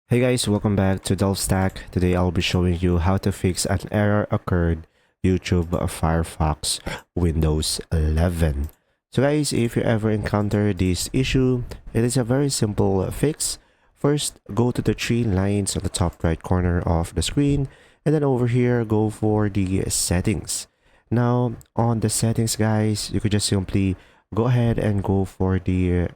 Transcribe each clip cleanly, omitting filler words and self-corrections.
Hey guys, welcome back to Stack. Today I'll be showing you how to fix an error occurred YouTube Firefox Windows 11. So guys, if you ever encounter this issue, it is a very simple fix. First, go to the three lines on the top right corner of the screen, and then over here, go for the settings. Now, on the settings guys, you could just simply go ahead and go for the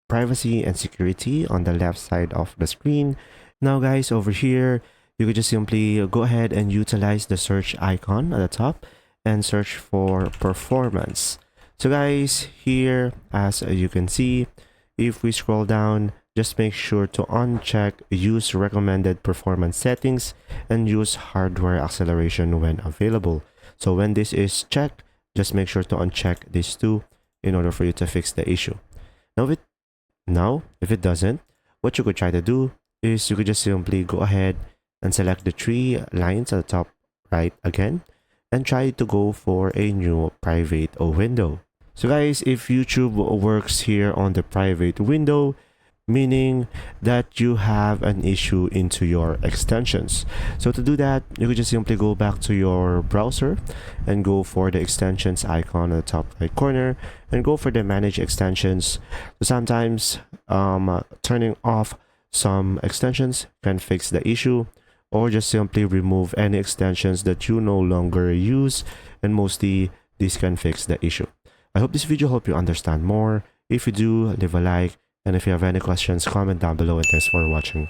privacy and security on the left side of the screen. Now guys, over here, you could just simply go ahead and utilize the search icon at the top and search for performance. So guys, here, as you can see, if we scroll down, just make sure to uncheck use recommended performance settings and use hardware acceleration when available. So when this is checked, just make sure to uncheck these two in order for you to fix the issue. Now, if it doesn't, what you could try to do is you could just simply go ahead and select the three lines at the top right again and try to go for a new private window. So guys, if YouTube works here on the private window, meaning that you have an issue into your extensions. So to do that, you could just simply go back to your browser and go for the extensions icon at the top right corner and go for the manage extensions. So sometimes turning off some extensions can fix the issue, or just simply remove any extensions that you no longer use, and mostly this can fix the issue. I hope this video helped you understand more. If you do, leave a like, and if you have any questions, comment down below, and thanks for watching.